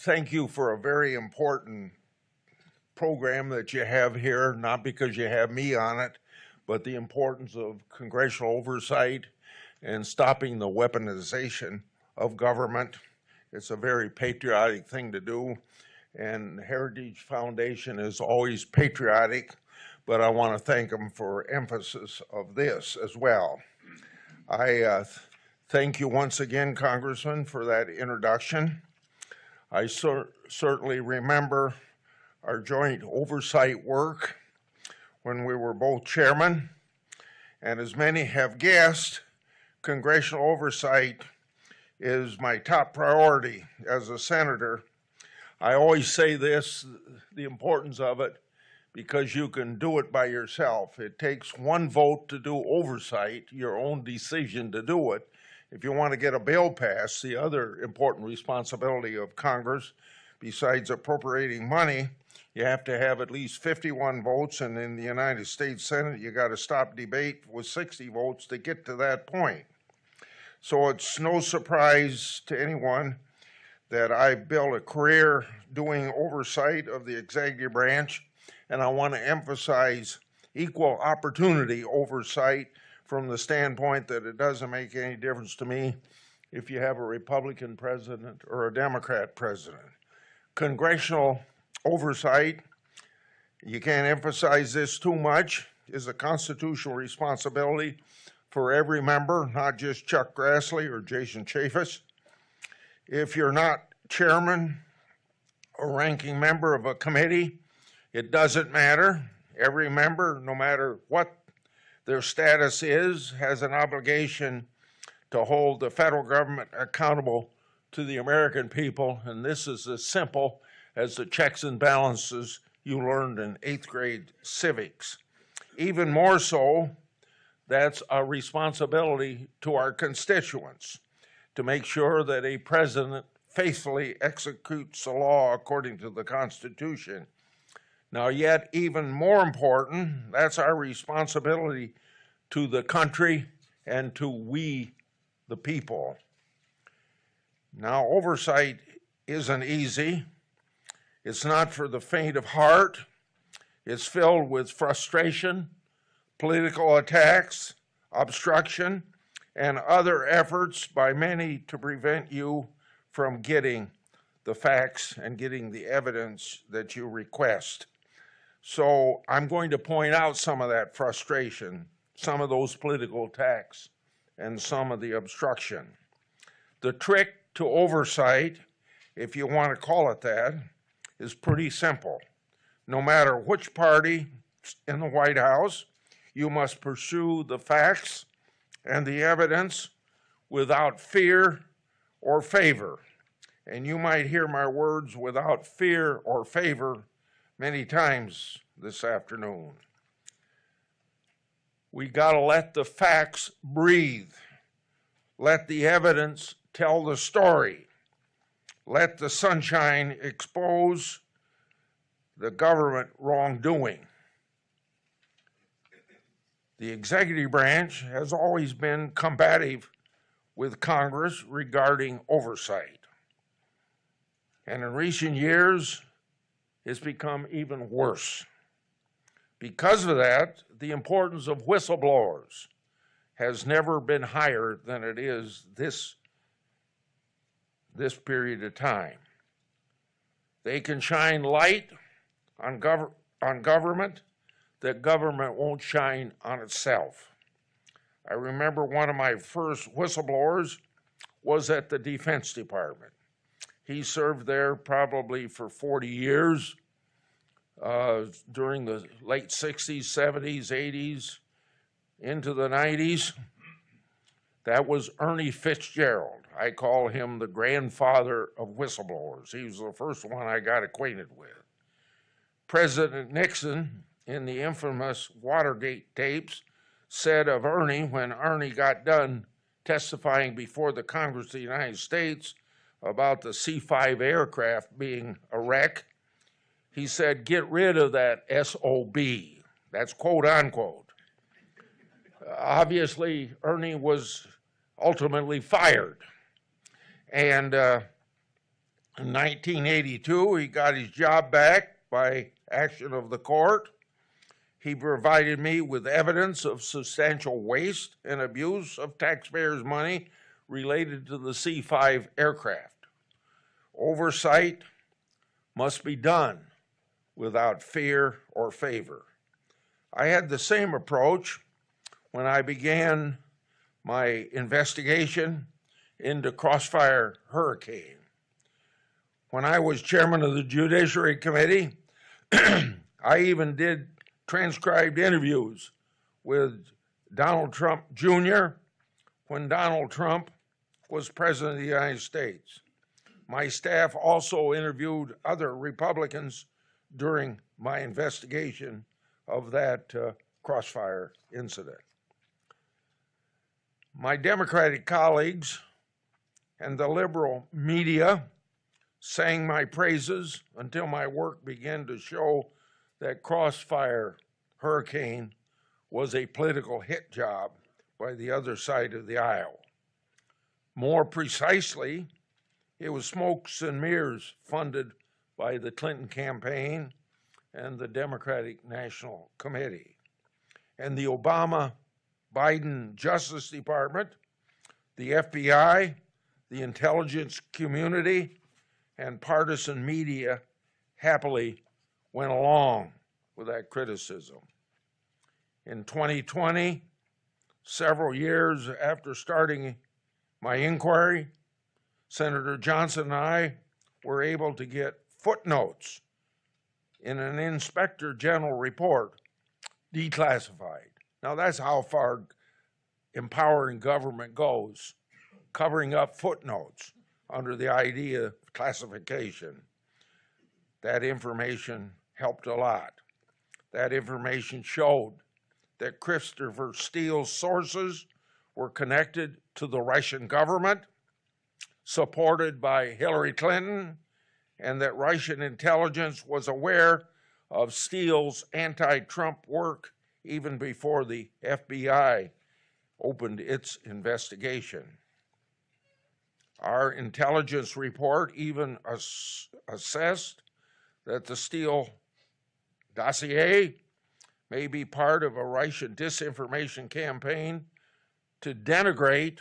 thank you for a very important program that you have here, not because you have me on it, but the importance of congressional oversight and stopping the weaponization of government. It's a very patriotic thing to do, and Heritage Foundation is always patriotic, but I want to thank them for emphasis of this as well. I thank you once again, Congressman, for that introduction. I certainly remember our joint oversight work when we were both chairmen, and as many have guessed, congressional oversight is my top priority as a senator. I always say this, the importance of it, because you can do it by yourself. It takes one vote to do oversight, your own decision to do it. If you want to get a bill passed, the other important responsibility of Congress, besides appropriating money, you have to have at least 51 votes, and in the United States Senate, you got to stop debate with 60 votes to get to that point. So it's no surprise to anyone that I've built a career doing oversight of the executive branch, and I want to emphasize equal opportunity oversight from the standpoint that it doesn't make any difference to me if you have a Republican president or a Democrat president. Congressional oversight, you can't emphasize this too much, is a constitutional responsibility for every member, not just Chuck Grassley or Jason Chaffetz. If you're not chairman or ranking member of a committee, it doesn't matter. Every member, no matter what their status is, has an obligation to hold the federal government accountable to the American people, and this is as simple as the checks and balances you learned in 8th grade civics. Even more so, that's a responsibility to our constituents to make sure that a president faithfully executes the law according to the Constitution. Now, yet even more important, that's our responsibility to the country and to we, the people. Now, oversight isn't easy. It's not for the faint of heart. It's filled with frustration, political attacks, obstruction, and other efforts by many to prevent you from getting the facts and getting the evidence that you request. So I'm going to point out some of that frustration, some of those political attacks, and some of the obstruction. The trick to oversight, if you want to call it that, is pretty simple. No matter which party in the White House, you must pursue the facts and the evidence without fear or favor. And you might hear my words without fear or favor many times this afternoon. We got to let the facts breathe. Let the evidence tell the story. Let the sunshine expose the government wrongdoing. The executive branch has always been combative with Congress regarding oversight. And in recent years, it's become even worse. Because of that, the importance of whistleblowers has never been higher than it is this period of time. They can shine light on government that government won't shine on itself. I remember one of my first whistleblowers was at the Defense Department. He served there probably for 40 years during the late 60s, 70s, 80s, into the 90s. That was Ernie Fitzgerald. I call him the grandfather of whistleblowers. He was the first one I got acquainted with. President Nixon, in the infamous Watergate tapes, said of Ernie, when Ernie got done testifying before the Congress of the United States about the C-5 aircraft being a wreck, he said, "Get rid of that SOB." That's quote unquote. Obviously, Ernie was ultimately fired. And In 1982, he got his job back by action of the court. He provided me with evidence of substantial waste and abuse of taxpayers' money related to the C-5 aircraft. Oversight must be done without fear or favor. I had the same approach when I began my investigation into Crossfire Hurricane. When I was chairman of the Judiciary Committee, I even did transcribed interviews with Donald Trump Jr. when Donald Trump was president of the United States. My staff also interviewed other Republicans during my investigation of that Crossfire incident. My Democratic colleagues and the liberal media sang my praises until my work began to show that Crossfire Hurricane was a political hit job by the other side of the aisle. More precisely, it was smokes and mirrors funded by the Clinton campaign and the Democratic National Committee. And the Obama-Biden Justice Department, the FBI, the intelligence community, and partisan media happily went along with that criticism. In 2020, several years after starting my inquiry, Senator Johnson and I were able to get footnotes in an Inspector General report declassified. Now that's how far empowering government goes, covering up footnotes under the idea of classification. That information helped a lot. That information showed that Christopher Steele's sources were connected to the Russian government, supported by Hillary Clinton, and that Russian intelligence was aware of Steele's anti-Trump work even before the FBI opened its investigation. Our intelligence report even assessed that the Steele dossier may be part of a Russian disinformation campaign to denigrate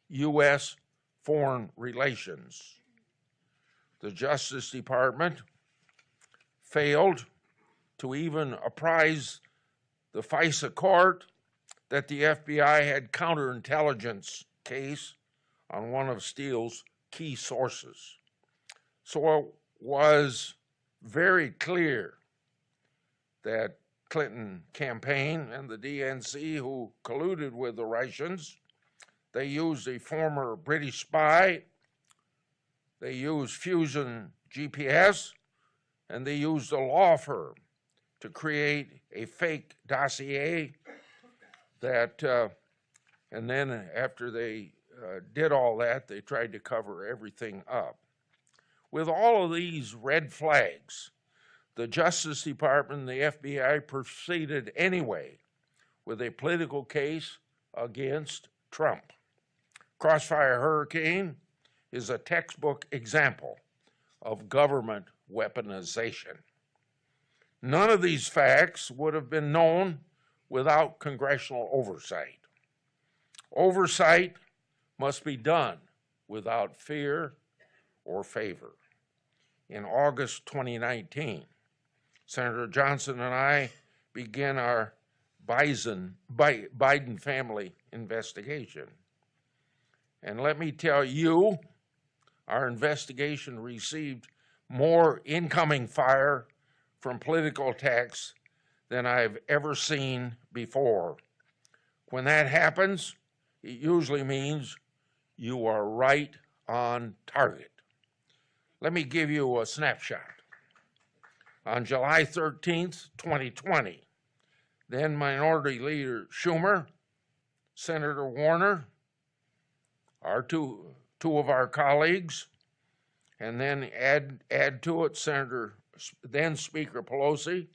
U.S. foreign relations. The Justice Department failed to even apprise the FISA court that the FBI had counterintelligence case on one of Steele's key sources. So it was very clear that Clinton campaign and the DNC, who colluded with the Russians, they used a former British spy, they used Fusion GPS, and they used a law firm to create a fake dossier that, and then after they did all that, they tried to cover everything up. With all of these red flags, the Justice Department and the FBI proceeded anyway with a political case against Trump. Crossfire Hurricane is a textbook example of government weaponization. None of these facts would have been known without congressional oversight. Oversight must be done without fear or favor. In August 2019, Senator Johnson and I began our Biden family investigation. And let me tell you, our investigation received more incoming fire from political attacks than I've ever seen before. When that happens, it usually means you are right on target. Let me give you a snapshot. On July 13th, 2020, then Minority Leader Schumer, Senator Warner, our two of our colleagues, and then add to it then Speaker Pelosi,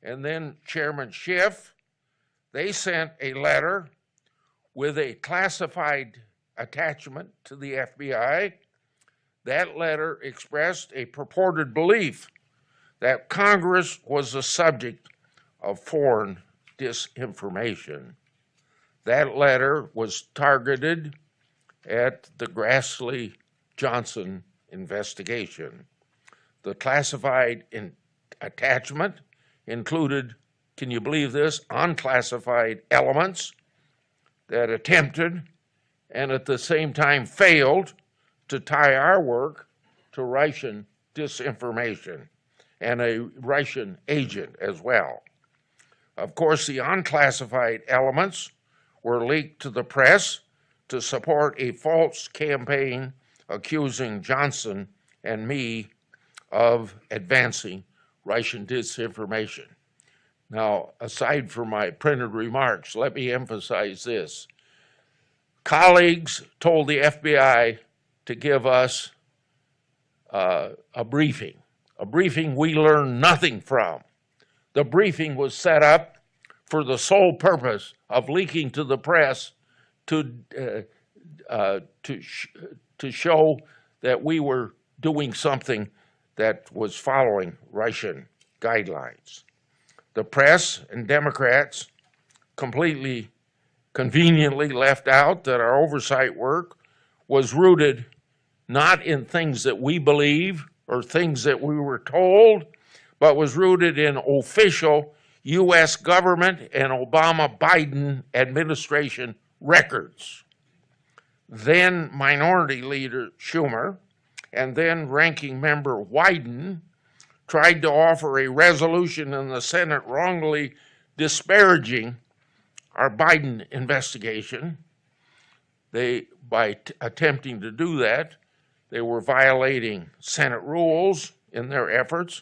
and then Chairman Schiff. They sent a letter with a classified attachment to the FBI That letter expressed a purported belief that Congress was the subject of foreign disinformation. That letter was targeted at the Grassley Johnson investigation. The classified attachment included, can you believe this, unclassified elements that attempted and at the same time failed to tie our work to Russian disinformation and a Russian agent as well. Of course, the unclassified elements were leaked to the press to support a false campaign accusing Johnson and me of advancing Russian disinformation. Now, aside from my printed remarks, let me emphasize this. Colleagues told the FBI to give us a briefing we learned nothing from. The briefing was set up for the sole purpose of leaking to the press to show that we were doing something that was following Russian guidelines. The press and Democrats completely conveniently left out that our oversight work was rooted not in things that we believe or things that we were told, but was rooted in official U.S. government and Obama-Biden administration records. Then Minority Leader Schumer and then Ranking Member Wyden tried to offer a resolution in the Senate wrongly disparaging our Biden investigation. By attempting to do that, they were violating Senate rules in their efforts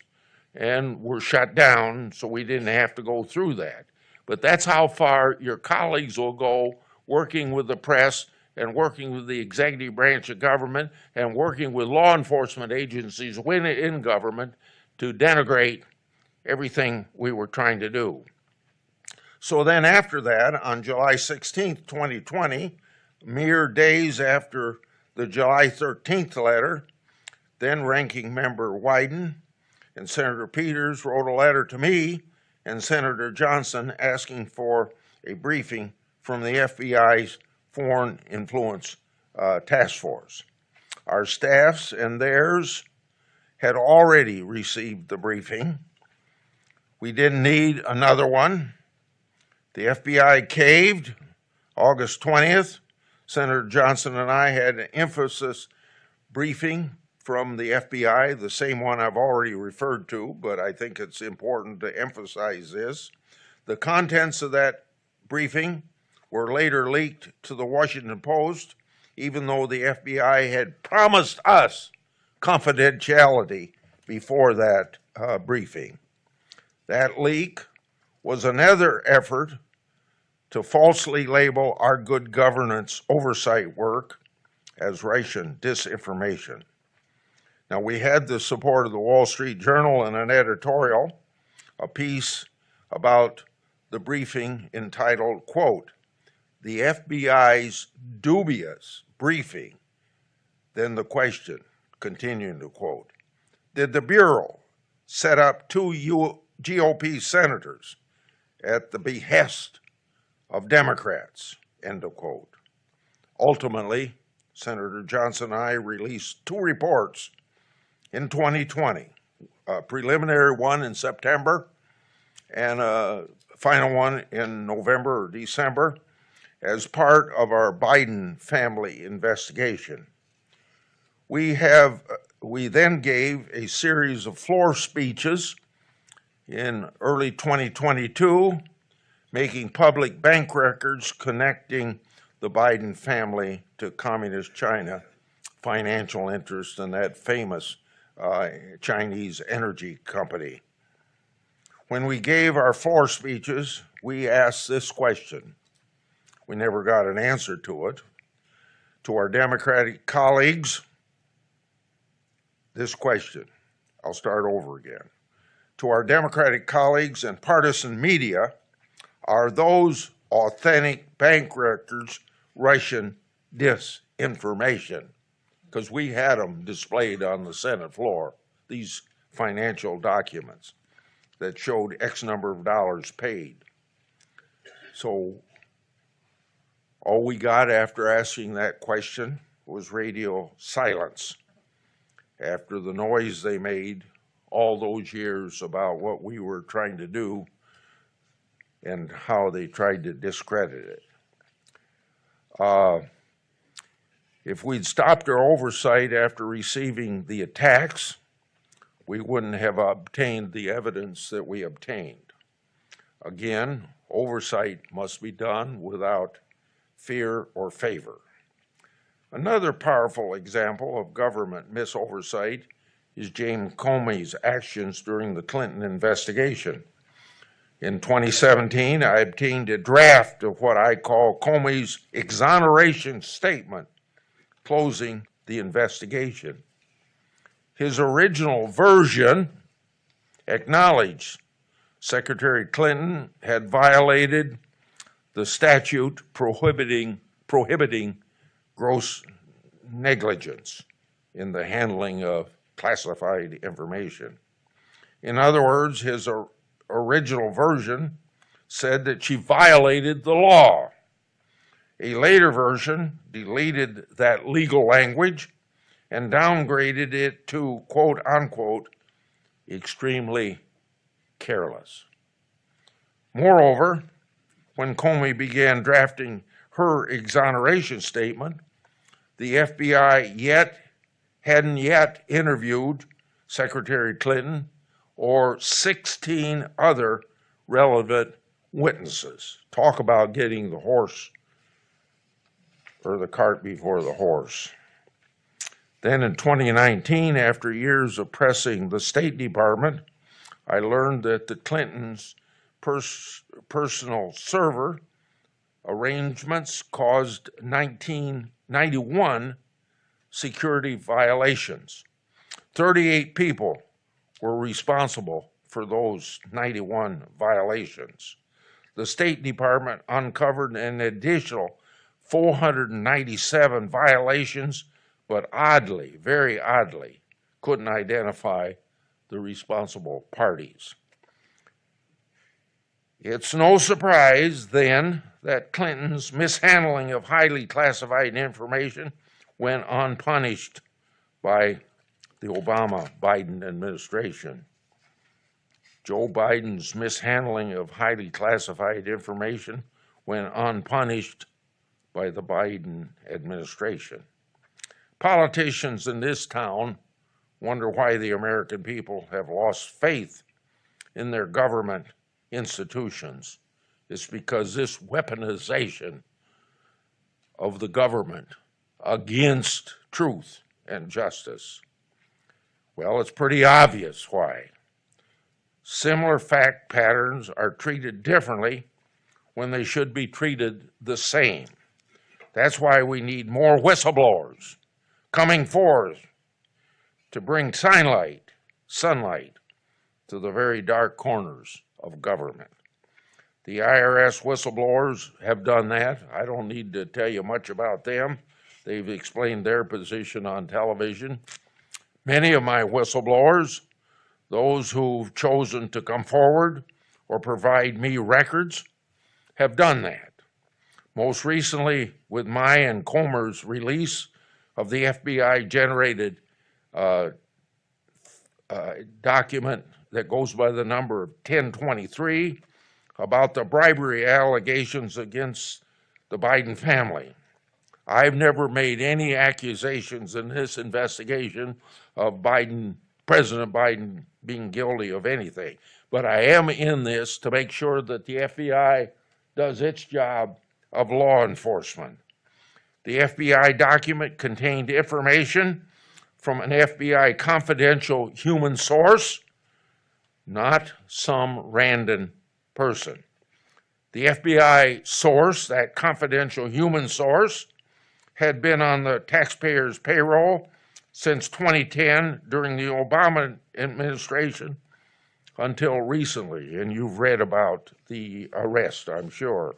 and were shut down, so we didn't have to go through that. But that's how far your colleagues will go working with the press and working with the executive branch of government and working with law enforcement agencies when in government to denigrate everything we were trying to do. So then after that, on July 16th, 2020, mere days after the July 13th letter, then Ranking Member Wyden and Senator Peters wrote a letter to me and Senator Johnson asking for a briefing from the FBI's Foreign Influence Task Force. Our staffs and theirs had already received the briefing. We didn't need another one. The FBI caved August 20th. Senator Johnson and I had an emphasis briefing from the FBI, the same one I've already referred to, but I think it's important to emphasize this. The contents of that briefing were later leaked to the Washington Post, even though the FBI had promised us confidentiality before that briefing. That leak was another effort to falsely label our good governance oversight work as Russian disinformation. Now, we had the support of the Wall Street Journal in an editorial, a piece about the briefing entitled, quote, "The FBI's dubious briefing." Then the question, continuing to quote, "Did the Bureau set up two GOP senators at the behest of Democrats?" End of quote. Ultimately, Senator Johnson and I released two reports in 2020, a preliminary one in September and a final one in November or December as part of our Biden family investigation. We then gave a series of floor speeches in early 2022, making public bank records connecting the Biden family to Communist China financial interests in that famous Chinese energy company. When we gave our floor speeches, we asked this question. We never got an answer to it. To our Democratic colleagues, this question. I'll start over again. To our Democratic colleagues and partisan media, are those authentic bank records Russian disinformation? because we had them displayed on the Senate floor, these financial documents that showed X number of dollars paid. So all we got after asking that question was radio silence after the noise they made all those years about what we were trying to do and how they tried to discredit it. If we'd stopped our oversight after receiving the attacks, we wouldn't have obtained the evidence that we obtained. Again, oversight must be done without fear or favor. Another powerful example of government misoversight is James Comey's actions during the Clinton investigation. In 2017, I obtained a draft of what I call Comey's exoneration statement closing the investigation. His original version acknowledged Secretary Clinton had violated the statute prohibiting gross negligence in the handling of classified information. In other words, his original version said that she violated the law. A later version deleted that legal language and downgraded it to, quote unquote, extremely careless. Moreover, when Comey began drafting her exoneration statement, the FBI hadn't yet interviewed Secretary Clinton or 16 other relevant witnesses. Talk about getting the horse or the cart before the horse. Then in 2019, after years of pressing the State Department, I learned that the Clintons' personal server arrangements caused 91 security violations. 38 people were responsible for those 91 violations. The State Department uncovered an additional 497 violations, but oddly, very oddly, couldn't identify the responsible parties. It's no surprise, then, that Clinton's mishandling of highly classified information went unpunished by the Obama-Biden administration. Joe Biden's mishandling of highly classified information went unpunished by the Biden administration. Politicians in this town wonder why the American people have lost faith in their government institutions. It's because this weaponization of the government against truth and justice. Well, it's pretty obvious why. Similar fact patterns are treated differently when they should be treated the same. That's why we need more whistleblowers coming forth to bring sunlight to the very dark corners of government. The IRS whistleblowers have done that. I don't need to tell you much about them. They've explained their position on television. Many of my whistleblowers, those who've chosen to come forward or provide me records, have done that. Most recently, with my and Comer's release of the FBI-generated document that goes by the number of 1023 about the bribery allegations against the Biden family. I've never made any accusations in this investigation of President Biden being guilty of anything, but I am in this to make sure that the FBI does its job of law enforcement. The FBI document contained information from an FBI confidential human source, not some random person. The FBI source, that confidential human source, had been on the taxpayers' payroll since 2010 during the Obama administration until recently, and you've read about the arrest, I'm sure.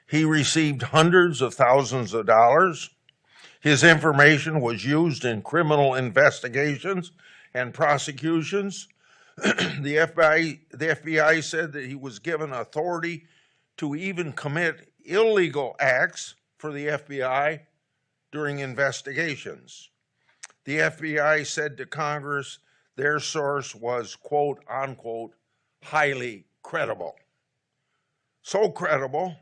He received hundreds of thousands of dollars. His information was used in criminal investigations and prosecutions. The FBI said that he was given authority to even commit illegal acts for the FBI during investigations. The FBI said to Congress their source was, quote, unquote, highly credible. So credible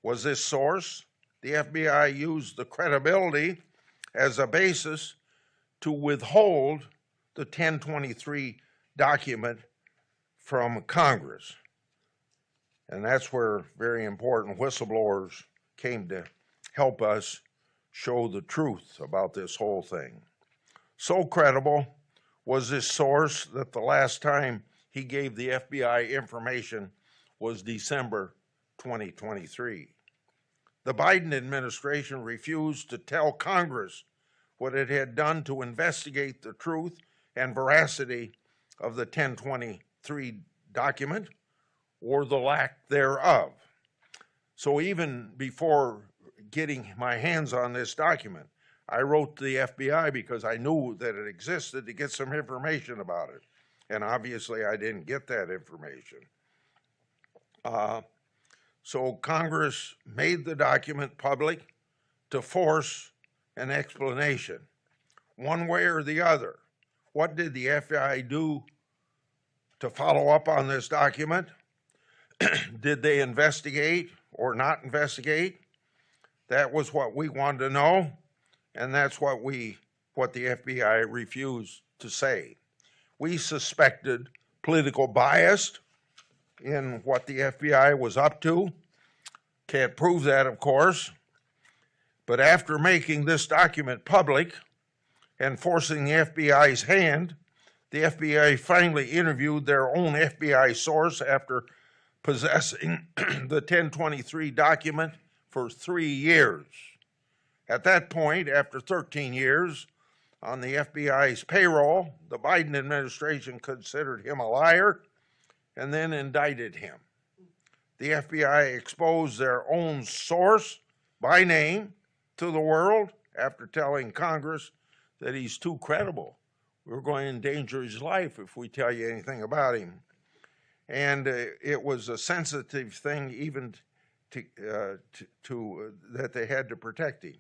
was this source, the FBI used the credibility as a basis to withhold the 1023 document from Congress. And that's where very important whistleblowers came to help us show the truth about this whole thing. So credible was this source that the last time he gave the FBI information was December 2023. The Biden administration refused to tell Congress what it had done to investigate the truth and veracity of the 1023 document or the lack thereof. So even before getting my hands on this document, I wrote to the FBI because I knew that it existed to get some information about it. And obviously I didn't get that information. So Congress made the document public to force an explanation, one way or the other. What did the FBI do to follow up on this document? Did they investigate or not investigate? That was what we wanted to know, and that's what the FBI refused to say. We suspected political bias in what the FBI was up to. Can't prove that, of course. But after making this document public and forcing the FBI's hand, the FBI finally interviewed their own FBI source after possessing the 1023 document for 3 years. At that point, after 13 years on the FBI's payroll, the Biden administration considered him a liar and then indicted him. The FBI exposed their own source by name to the world after telling Congress that he's too credible. We're going to endanger his life if we tell you anything about him. And it was a sensitive thing even that they had to protect him,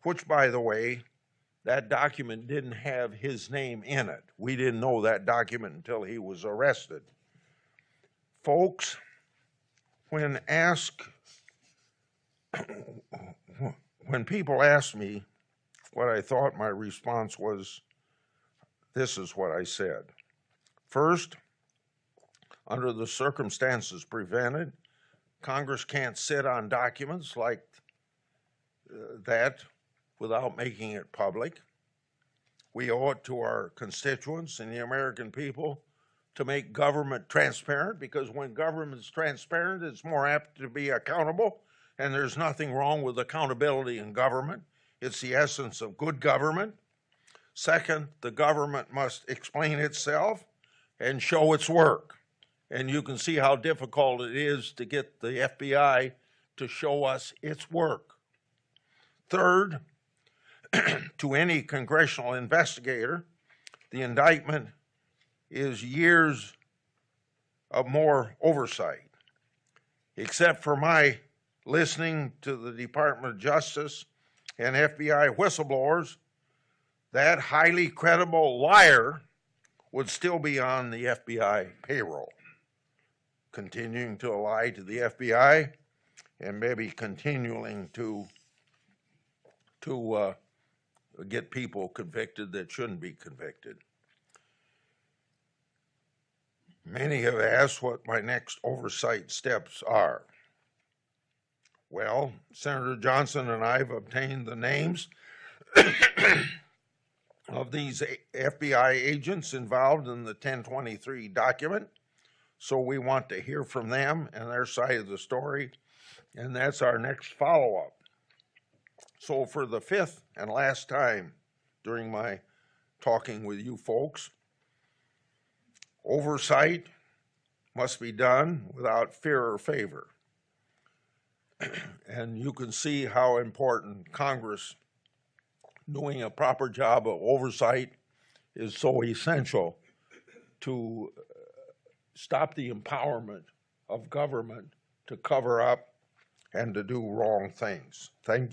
which, by the way, that document didn't have his name in it. We didn't know that document until he was arrested. Folks, when people ask me what I thought, my response was, this is what I said. First, under the circumstances presented, Congress can't sit on documents like that without making it public. We owe it to our constituents and the American people to make government transparent, because when government's transparent, it's more apt to be accountable, and there's nothing wrong with accountability in government. It's the essence of good government. Second, the government must explain itself and show its work. And you can see how difficult it is to get the FBI to show us its work. Third, to any congressional investigator, the indictment is years of more oversight. Except for my listening to the Department of Justice and FBI whistleblowers, that highly credible liar would still be on the FBI payroll, continuing to lie to the FBI and maybe continuing to get people convicted that shouldn't be convicted. Many have asked what my next oversight steps are. Well, Senator Johnson and I have obtained the names of these FBI agents involved in the 1023 document. So we want to hear from them and their side of the story, and that's our next follow-up. So for the fifth and last time during my talking with you folks, oversight must be done without fear or favor. And you can see how important Congress doing a proper job of oversight is so essential to stop the empowerment of government to cover up and to do wrong things. Thank